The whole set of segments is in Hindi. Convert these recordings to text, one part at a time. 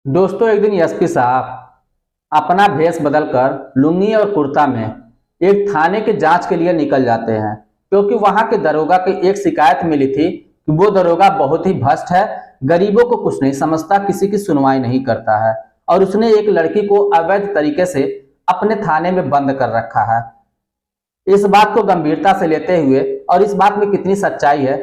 दोस्तों एक दिन एसपी साहब अपना भेष बदलकर लुंगी और कुर्ता में एक थाने के जांच के लिए निकल जाते हैं, क्योंकि वहां के दरोगा की एक शिकायत मिली थी कि वो दरोगा बहुत ही भ्रष्ट है, गरीबों को कुछ नहीं समझता, किसी की सुनवाई नहीं करता है और उसने एक लड़की को अवैध तरीके से अपने थाने में बंद कर रखा है। इस बात को गंभीरता से लेते हुए और इस बात में कितनी सच्चाई है,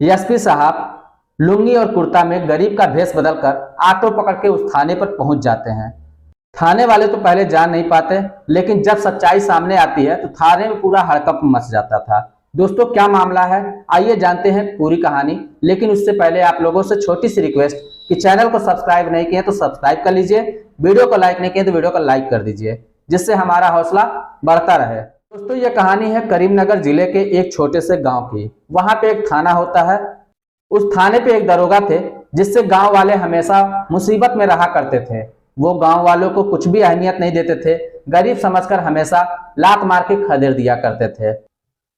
एसपी साहब लुंगी और कुर्ता में गरीब का भेष बदलकर ऑटो पकड़ के उस थाने पर पहुंच जाते हैं। थाने वाले तो पहले जान नहीं पाते, लेकिन जब सच्चाई सामने आती है तो थाने में पूरा हड़कंप मच जाता था। दोस्तों क्या मामला है, आइए जानते हैं पूरी कहानी। लेकिन उससे पहले आप लोगों से छोटी सी रिक्वेस्ट कि चैनल को सब्सक्राइब नहीं किए तो सब्सक्राइब कर लीजिए, वीडियो को लाइक नहीं किए तो वीडियो को लाइक कर दीजिए, जिससे हमारा हौसला बढ़ता रहे। दोस्तों ये कहानी है करीमनगर जिले के एक छोटे से गाँव की। वहां पे एक थाना होता है। उस थाने पे एक दरोगा थे जिससे गांव वाले हमेशा मुसीबत में रहा करते थे। वो गांव वालों को कुछ भी अहमियत नहीं देते थे, गरीब समझकर हमेशा लात मार के खदेड़ दिया करते थे।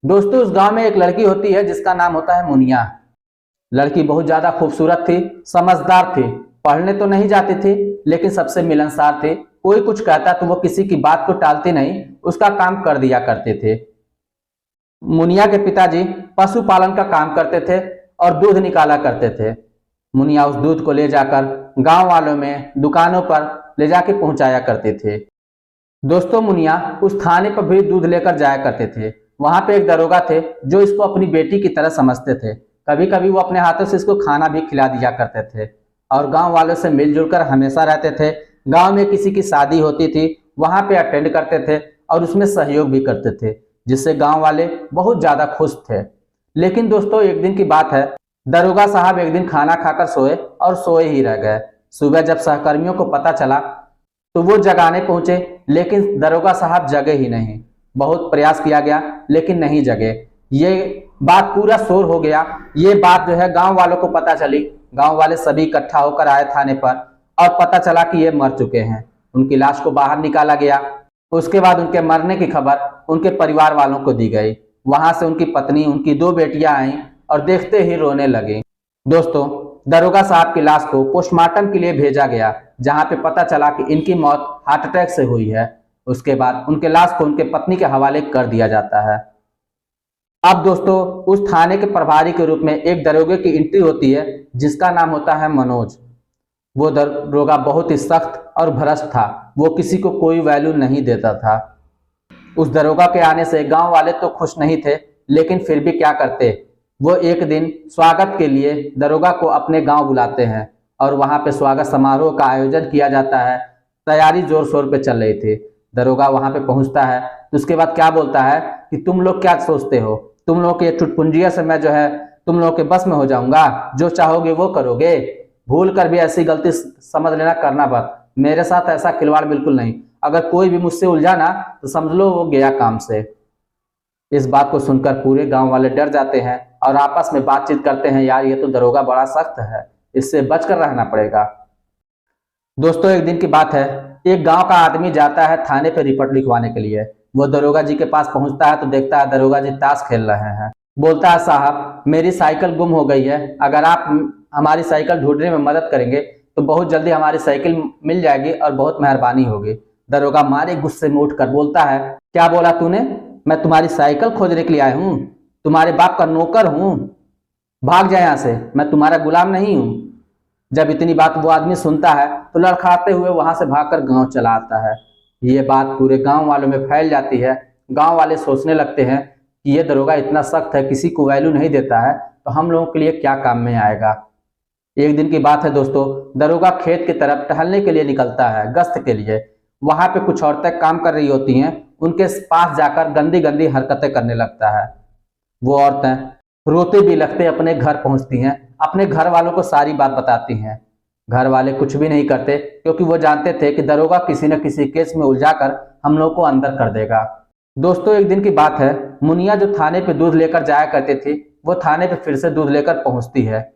दोस्तों उस गांव में एक लड़की होती है जिसका नाम होता है मुनिया। लड़की बहुत ज्यादा खूबसूरत थी, समझदार थी, पढ़ने तो नहीं जाती थी लेकिन सबसे मिलनसार थी। कोई कुछ कहता तो वो किसी की बात को टालती नहीं, उसका काम कर दिया करते थे। मुनिया के पिताजी पशुपालन का काम करते थे और दूध निकाला करते थे। मुनिया उस दूध को ले जाकर गांव वालों में दुकानों पर ले जाके पहुंचाया करते थे। दोस्तों मुनिया उस थाने पर भी दूध लेकर जाया करते थे। वहां पे एक दरोगा थे जो इसको अपनी बेटी की तरह समझते थे। कभी कभी वो अपने हाथों से इसको खाना भी खिला दिया करते थे और गांव वालों से मिलजुल कर हमेशा रहते थे। गांव में किसी की शादी होती थी वहां पे अटेंड करते थे और उसमें सहयोग भी करते थे, जिससे गांव वाले बहुत ज्यादा खुश थे। लेकिन दोस्तों एक दिन की बात है, दरोगा साहब एक दिन खाना खाकर सोए और सोए ही रह गए। सुबह जब सहकर्मियों को पता चला तो वो जगाने पहुंचे, लेकिन दरोगा साहब जगे ही नहीं। बहुत प्रयास किया गया लेकिन नहीं जगे। ये बात पूरा शोर हो गया। ये बात जो है गांव वालों को पता चली। गांव वाले सभी इकट्ठा होकर आए थाने पर और पता चला कि ये मर चुके हैं। उनकी लाश को बाहर निकाला गया। उसके बाद उनके मरने की खबर उनके परिवार वालों को दी गई। वहां से उनकी पत्नी, उनकी 2 बेटियां आईं और देखते ही रोने लगी। दोस्तों दरोगा साहब की लाश को पोस्टमार्टम के लिए भेजा गया, जहां पे पता चला कि इनकी मौत हार्ट अटैक से हुई है। उसके बाद उनके लाश को उनके पत्नी के हवाले कर दिया जाता है। अब दोस्तों उस थाने के प्रभारी के रूप में एक दरोगे की एंट्री होती है जिसका नाम होता है मनोज। वो दरोगा बहुत ही सख्त और भ्रष्ट था। वो किसी को कोई वैल्यू नहीं देता था। उस दरोगा के आने से गांव वाले तो खुश नहीं थे, लेकिन फिर भी क्या करते, वो एक दिन स्वागत के लिए दरोगा को अपने गांव बुलाते हैं और वहां पे स्वागत समारोह का आयोजन किया जाता है। तैयारी जोर शोर पे चल रही थी। दरोगा वहां पे पहुंचता है तो उसके बाद क्या बोलता है कि तुम लोग क्या सोचते हो, तुम लोग के चुटपुंजिया से मैं जो है तुम लोग के बस में हो जाऊंगा, जो चाहोगे वो करोगे, भूल कर भी ऐसी गलती समझ लेना करना मत। मेरे साथ ऐसा खिलवाड़ बिल्कुल नहीं। अगर कोई भी मुझसे उलझा ना तो समझ लो वो गया काम से। इस बात को सुनकर पूरे गांव वाले डर जाते हैं और आपस में बातचीत करते हैं, यार ये तो दरोगा बड़ा सख्त है, इससे बचकर रहना पड़ेगा। दोस्तों एक दिन की बात है, एक गांव का आदमी जाता है थाने पे रिपोर्ट लिखवाने के लिए। वो दरोगा जी के पास पहुंचता है तो देखता है दरोगा जी ताश खेल रहे हैं। बोलता है, साहब मेरी साइकिल गुम हो गई है, अगर आप हमारी साइकिल ढूंढने में मदद करेंगे तो बहुत जल्दी हमारी साइकिल मिल जाएगी और बहुत मेहरबानी होगी। दरोगा मारे गुस्से में उठकर बोलता है, क्या बोला तूने, मैं तुम्हारी साइकिल खोजने के लिए आया हूँ, तुम्हारे बाप का नौकर हूँ, भाग जाए यहाँ से, मैं तुम्हारा गुलाम नहीं हूँ। जब इतनी बात वो आदमी सुनता है तो लड़खड़ाते हुए वहां से भागकर गांव चला आता है। ये बात पूरे गांव वालों में फैल जाती है। गांव वाले सोचने लगते हैं कि ये दरोगा इतना सख्त है, किसी को वैल्यू नहीं देता है, तो हम लोगों के लिए क्या काम में आएगा। एक दिन की बात है दोस्तों, दरोगा खेत की तरफ टहलने के लिए निकलता है, गश्त के लिए। वहां पे कुछ औरतें काम कर रही होती हैं, उनके पास जाकर गंदी गंदी हरकतें करने लगता है। वो औरतें रोते भी लगते अपने घर पहुंचती हैं, अपने घर वालों को सारी बात बताती हैं। घर वाले कुछ भी नहीं करते, क्योंकि वो जानते थे कि दरोगा किसी न किसी केस में उलझाकर हम लोग को अंदर कर देगा। दोस्तों एक दिन की बात है, मुनिया जो थाने पे दूध लेकर जाया करती थी, वो थाने पे फिर से दूध लेकर पहुंचती है।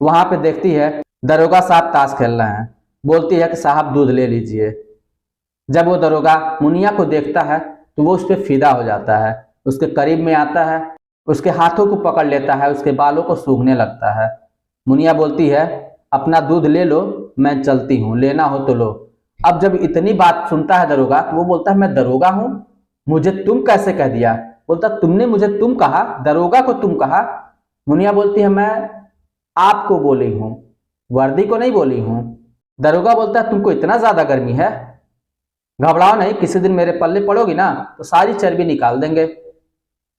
वहां पे देखती है दरोगा साहब ताश खेल रहे हैं। बोलती है कि साहब दूध ले लीजिए। जब वो दरोगा मुनिया को देखता है तो वो उस पर फिदा हो जाता है, उसके करीब में आता है, उसके हाथों को पकड़ लेता है, उसके बालों को सूंघने लगता है। मुनिया बोलती है, अपना दूध ले लो, मैं चलती हूँ, लेना हो तो लो। अब जब इतनी बात सुनता है दरोगा तो वो बोलता है मैं दरोगा हूँ, मुझे तुम कैसे कह दिया? बोलता तुमने मुझे तुम कहा, दरोगा को तुम कहा। मुनिया बोलती है मैं आपको बोली हूँ, वर्दी को नहीं बोली हूँ। दरोगा बोलता है तुमको इतना ज्यादा गर्मी है, घबराओ नहीं, किसी दिन मेरे पल्ले पड़ोगी ना तो सारी चर्बी निकाल देंगे।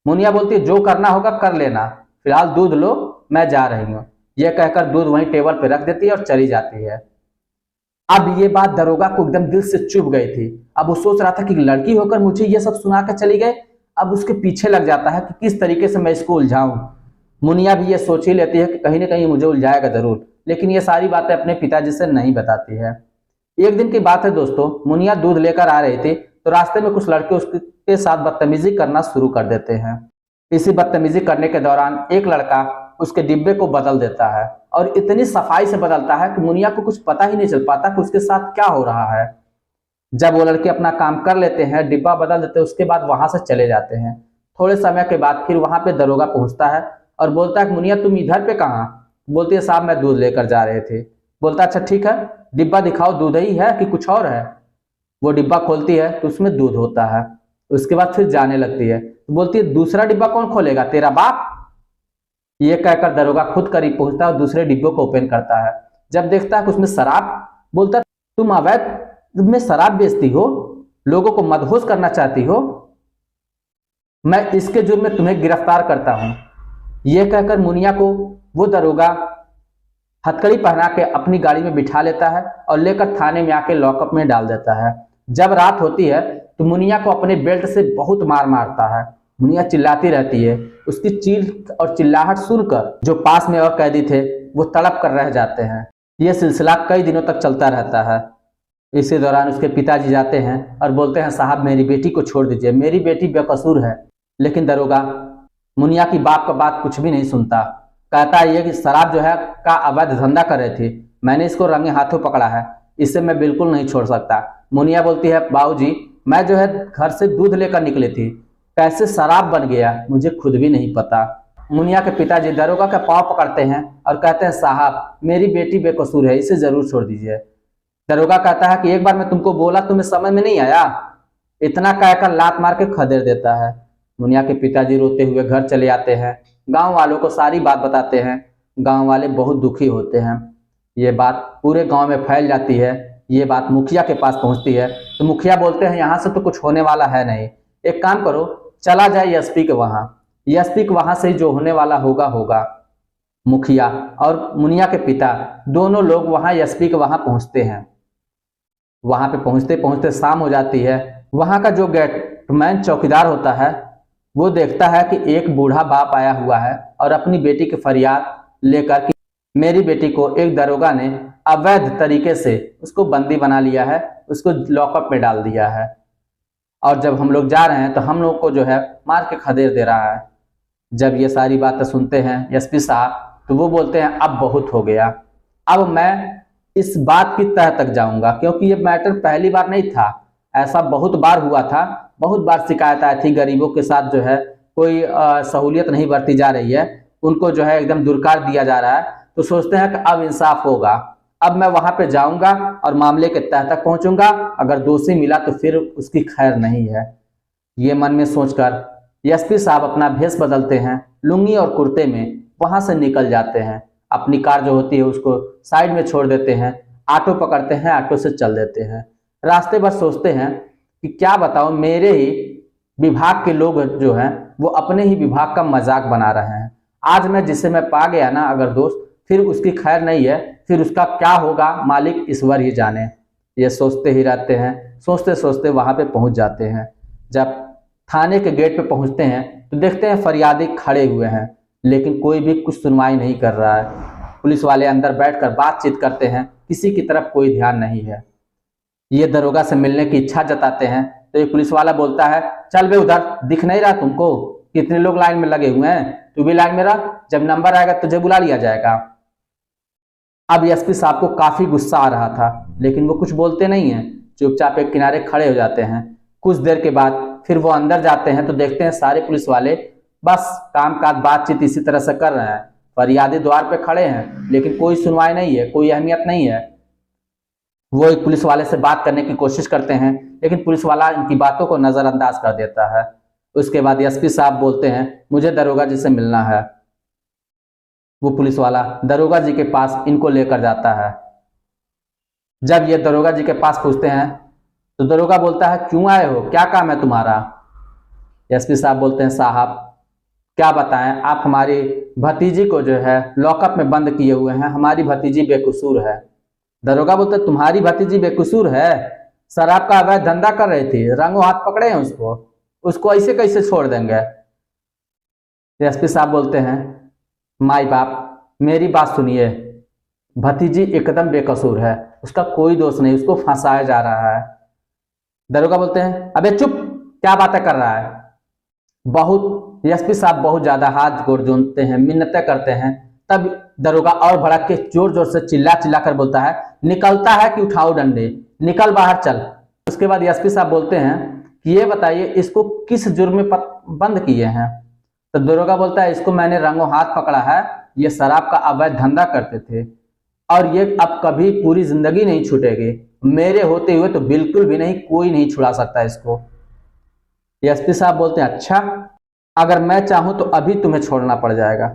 मुनिया बोलती है जो करना होगा कर लेना, फिलहाल दूध लो, मैं जा रही हूँ। यह कहकर दूध वहीं टेबल पर रख देती है और चली जाती है। अब ये बात दरोगा को एकदम दिल से चुभ गई थी। अब वो सोच रहा था कि लड़की होकर मुझे ये सब सुना कर चली गई। अब उसके पीछे लग जाता है कि किस तरीके से मैं इसको उलझाऊं। मुनिया भी ये सोच ही लेती है कि कहीं ना कहीं मुझे उलझाएगा जरूर, लेकिन ये सारी बातें अपने पिताजी से नहीं बताती है। एक दिन की बात है दोस्तों, मुनिया दूध लेकर आ रही थी तो रास्ते में कुछ लड़के उसके साथ बदतमीजी करना शुरू कर देते हैं। इसी बदतमीजी करने के दौरान एक लड़का उसके डिब्बे को बदल देता है और इतनी सफाई से बदलता है कि मुनिया को कुछ पता ही नहीं चल पाता कि उसके साथ क्या हो रहा है। जब वो लड़के अपना काम कर लेते हैं, डिब्बा बदल देते हैं, उसके बाद वहां से चले जाते हैं। थोड़े समय के बाद फिर वहां पे दरोगा पहुंचता है और बोलता है मुनिया तुम इधर पे कहाँ? बोलती है साहब मैं दूध लेकर जा रहे थे। बोलता अच्छा ठीक है, डिब्बा दिखाओ, दूध ही है कि कुछ और है? वो डिब्बा खोलती है तो उसमें दूध होता है। उसके बाद फिर जाने लगती है तो बोलती है दूसरा डिब्बा कौन खोलेगा, तेरा बाप? ये कहकर दरोगा खुद करीब पहुंचता है और दूसरे डिब्बे को ओपन करता है। जब देखता है कि उसमें शराब, बोलता तुम अवैध में शराब बेचती हो, लोगों को मदहोश करना चाहती हो, मैं इसके जुर्म में तुम्हें गिरफ्तार करता हूं। यह कहकर मुनिया को वो दरोगा हथकड़ी पहना के अपनी गाड़ी में बिठा लेता है और लेकर थाने में आके लॉकअप में डाल देता है। जब रात होती है तो मुनिया को अपने बेल्ट से बहुत मार मारता है। मुनिया चिल्लाती रहती है। उसकी चीख और चिल्लाहट सुनकर जो पास में और कैदी थे वो तड़प कर रह जाते हैं। यह सिलसिला कई दिनों तक चलता रहता है। इसी दौरान उसके पिताजी जाते हैं और बोलते हैं साहब मेरी बेटी को छोड़ दीजिए, मेरी बेटी बेकसूर है। लेकिन दरोगा मुनिया की बाप का बात कुछ भी नहीं सुनता। कहता है ये कि शराब जो है का अवैध धंधा कर रही थी, मैंने इसको रंगे हाथों पकड़ा है, इसे मैं बिल्कुल नहीं छोड़ सकता। मुनिया बोलती है बाबूजी मैं जो है घर से दूध लेकर निकली थी, कैसे शराब बन गया मुझे खुद भी नहीं पता। मुनिया के पिताजी दरोगा का पांव पकड़ते हैं और कहते हैं साहब मेरी बेटी बेकसूर है, इसे जरूर छोड़ दीजिए। दरोगा कहता है कि एक बार मैं तुमको बोला तुम्हें समझ में नहीं आया? इतना कहकर लात मार के खदेड़ देता है। मुनिया के पिताजी रोते हुए घर चले आते हैं, गांव वालों को सारी बात बताते हैं। गांव वाले बहुत दुखी होते हैं। ये बात पूरे गांव में फैल जाती है। ये बात मुखिया के पास पहुंचती है तो मुखिया बोलते हैं यहाँ से तो कुछ होने वाला है नहीं, एक काम करो चला जाए एसपी के वहां, एसपी के वहां से जो होने वाला होगा होगा। मुखिया और मुनिया के पिता दोनों लोग वहां एसपी के वहां पहुंचते हैं। वहां पे पहुंचते पहुंचते शाम हो जाती है। वहां का जो गेटमैन चौकीदार होता है वो देखता है कि एक बूढ़ा बाप आया हुआ है और अपनी बेटी की फरियाद लेकर कि मेरी बेटी को एक दरोगा ने अवैध तरीके से उसको बंदी बना लिया है, उसको लॉकअप में डाल दिया है और जब हम लोग जा रहे हैं तो हम लोग को जो है मार के खदेड़ दे रहा है। जब ये सारी बातें सुनते हैं एसपी साहब तो वो बोलते हैं अब बहुत हो गया, अब मैं इस बात की तह तक जाऊंगा, क्योंकि ये मैटर पहली बार नहीं था, ऐसा बहुत बार हुआ था। बहुत बार शिकायत आई थी गरीबों के साथ जो है कोई सहूलियत नहीं बरती जा रही है, उनको जो है एकदम दुरकार दिया जा रहा है। तो सोचते हैं कि अब इंसाफ होगा, अब मैं वहां पे जाऊंगा और मामले के तह तक पहुंचूंगा, अगर दोषी मिला तो फिर उसकी खैर नहीं है। ये मन में सोचकर एसपी साहब अपना भेष बदलते हैं, लुंगी और कुर्ते में वहां से निकल जाते हैं। अपनी कार जो होती है उसको साइड में छोड़ देते हैं, ऑटो पकड़ते हैं, ऑटो से चल देते हैं। रास्ते भर सोचते हैं कि क्या बताओ मेरे ही विभाग के लोग जो हैं वो अपने ही विभाग का मजाक बना रहे हैं। आज मैं जिसे मैं पा गया ना अगर दोस्त, फिर उसकी खैर नहीं है, फिर उसका क्या होगा मालिक ईश्वर ही जाने। ये सोचते ही रहते हैं। सोचते सोचते वहां पे पहुंच जाते हैं। जब थाने के गेट पे पहुंचते हैं तो देखते हैं फरियादी खड़े हुए हैं, लेकिन कोई भी कुछ सुनवाई नहीं कर रहा है। पुलिस वाले अंदर बैठकर बातचीत करते हैं, किसी की तरफ कोई ध्यान नहीं है। ये दरोगा से मिलने की इच्छा जताते हैं तो एक पुलिस वाला बोलता है चल बे उधर, दिख नहीं रहा तुमको कितने लोग लाइन में लगे हुए हैं, तू भी लाइन में रह, जब नंबर आएगा तुझे बुला लिया जाएगा। अब एसपी साहब को काफी गुस्सा आ रहा था, लेकिन वो कुछ बोलते नहीं है, चुपचाप एक किनारे खड़े हो जाते हैं। कुछ देर के बाद फिर वो अंदर जाते हैं तो देखते हैं सारे पुलिस वाले बस काम काज बातचीत इसी तरह से कर रहे हैं। फरियादी द्वार पे खड़े हैं लेकिन कोई सुनवाई नहीं है, कोई अहमियत नहीं है। वो एक पुलिस वाले से बात करने की कोशिश करते हैं, लेकिन पुलिस वाला इनकी बातों को नजरअंदाज कर देता है। उसके बाद एसपी साहब बोलते हैं मुझे दरोगा जी से मिलना है। वो पुलिस वाला दरोगा जी के पास इनको लेकर जाता है। जब ये दरोगा जी के पास पूछते हैं तो दरोगा बोलता है क्यों आए हो, क्या काम है तुम्हारा। एसपी साहब बोलते हैं साहब क्या बताएं, आप हमारी भतीजी को जो है लॉकअप में बंद किए हुए हैं, हमारी भतीजी बेकसूर है। दरोगा बोलते हैं तुम्हारी भतीजी बेकसूर है, शराब का अवैध धंधा कर रही थी, रंगों हाथ पकड़े हैं उसको ऐसे कैसे छोड़ देंगे। एसपी साहब बोलते हैं माई बाप मेरी बात सुनिए, भतीजी एकदम बेकसूर है, उसका कोई दोष नहीं, उसको फंसाया जा रहा है। दरोगा बोलते हैं अबे चुप, क्या बातें कर रहा है। बहुत एसपी साहब बहुत ज्यादा हाथ गोड़ जोड़ते हैं, मिन्नतें करते हैं। तब दरोगा और भड़क के जोर जोर से चिल्ला चिल्ला कर बोलता है निकलता है कि उठाओ डंडे, निकल बाहर चल। उसके बाद एसपी साहब बोलते हैं कि ये बताइए इसको किस जुर्म में बंद किए हैं। तो दरोगा बोलता है इसको मैंने रंगों हाथ पकड़ा है, ये शराब का अवैध धंधा करते थे और ये अब कभी पूरी जिंदगी नहीं छूटेगी, मेरे होते हुए तो बिल्कुल भी नहीं, कोई नहीं छुड़ा सकता इसको। एसपी साहब बोलते हैं अच्छा, अगर मैं चाहूं तो अभी तुम्हें छोड़ना पड़ जाएगा।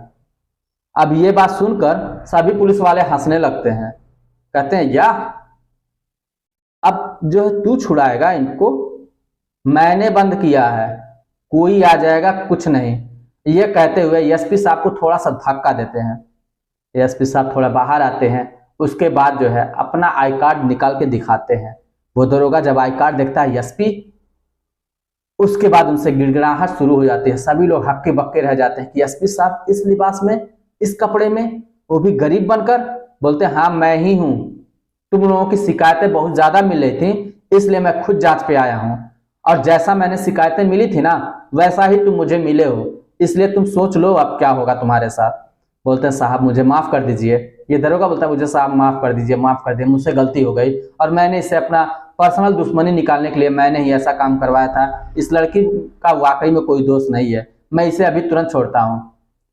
अब ये बात सुनकर सभी पुलिस वाले हंसने लगते हैं, कहते हैं या अब जो है तू छुड़ाएगा इनको, मैंने बंद किया है, कोई आ जाएगा कुछ नहीं। ये कहते हुए एसपी साहब को थोड़ा सा धक्का देते हैं। एसपी साहब थोड़ा बाहर आते हैं, उसके बाद जो है अपना आई कार्ड निकाल के दिखाते हैं। वो दरोगा जब आई कार्ड देखता है एसपी, उसके बाद उनसे गिड़गिड़ाहट शुरू हो जाती है। सभी लोग हक्के बक्के रह जाते हैं कि एसपी साहब इस लिबास में, इस कपड़े में, वो भी गरीब बनकर। बोलते हैं हाँ मैं ही हूं, तुम लोगों की शिकायतें बहुत ज्यादा मिल रही थी, इसलिए मैं खुद जांच पे आया हूं, और जैसा मैंने शिकायतें मिली थी ना वैसा ही तुम मुझे मिले हो, इसलिए तुम सोच लो अब क्या होगा तुम्हारे साथ। बोलते हैं साहब मुझे माफ कर दीजिए। ये दरोगा बोलता है मुझे साहब माफ कर दीजिए, माफ कर दिए, मुझसे गलती हो गई और मैंने इससे अपना पर्सनल दुश्मनी निकालने के लिए मैंने ही ऐसा काम करवाया था। इस लड़की का वाकई में कोई दोष नहीं है, मैं इसे अभी तुरंत छोड़ता हूँ।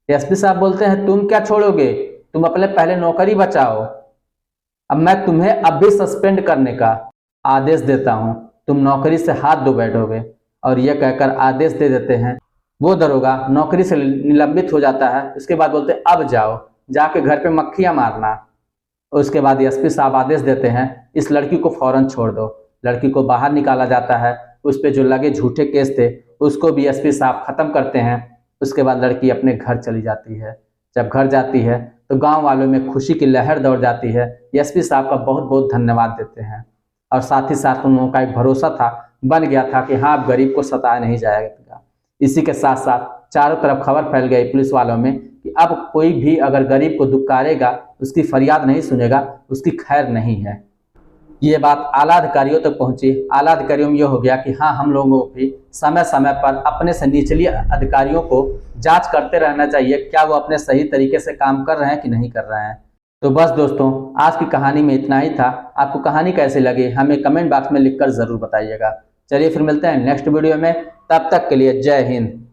एसपी साहब बोलते हैं तुम क्या छोड़ोगे, तुम अपने पहले नौकरी बचाओ, अब मैं तुम्हें अभी सस्पेंड करने का आदेश देता हूँ, तुम नौकरी से हाथ धो बैठोगे। और यह कहकर आदेश दे देते हैं। वो दरोगा नौकरी से निलंबित हो जाता है। उसके बाद बोलते हैं अब जाओ, जाके घर पे मक्खियां मारना। उसके बाद एसपी साहब आदेश देते हैं इस लड़की को फौरन छोड़ दो। लड़की को बाहर निकाला जाता है, उस पर जो लगे झूठे केस थे उसको भी एसपी साहब खत्म करते हैं। उसके बाद लड़की अपने घर चली जाती है। जब घर जाती है तो गांव वालों में खुशी की लहर दौड़ जाती है। एसपी साहब का बहुत बहुत धन्यवाद देते हैं, और साथ ही साथ उन लोगों का एक भरोसा था, बन गया था कि हाँ अब गरीब को सताया नहीं जाएगा। इसी के साथ साथ चारों तरफ खबर फैल गई पुलिस वालों में कि अब कोई भी अगर गरीब को दुत्कारेगा, उसकी फरियाद नहीं सुनेगा, उसकी खैर नहीं है। ये बात आला अधिकारियों तक पहुंची। आला अधिकारियों में यह हो गया कि हाँ हम लोगों को भी समय समय पर अपने से निचले अधिकारियों को जांच करते रहना चाहिए, क्या वो अपने सही तरीके से काम कर रहे हैं कि नहीं कर रहे हैं। तो बस दोस्तों आज की कहानी में इतना ही था। आपको कहानी कैसी लगी हमें कमेंट बॉक्स में लिखकर जरूर बताइएगा। चलिए फिर मिलते हैं नेक्स्ट वीडियो में, तब तक के लिए जय हिंद।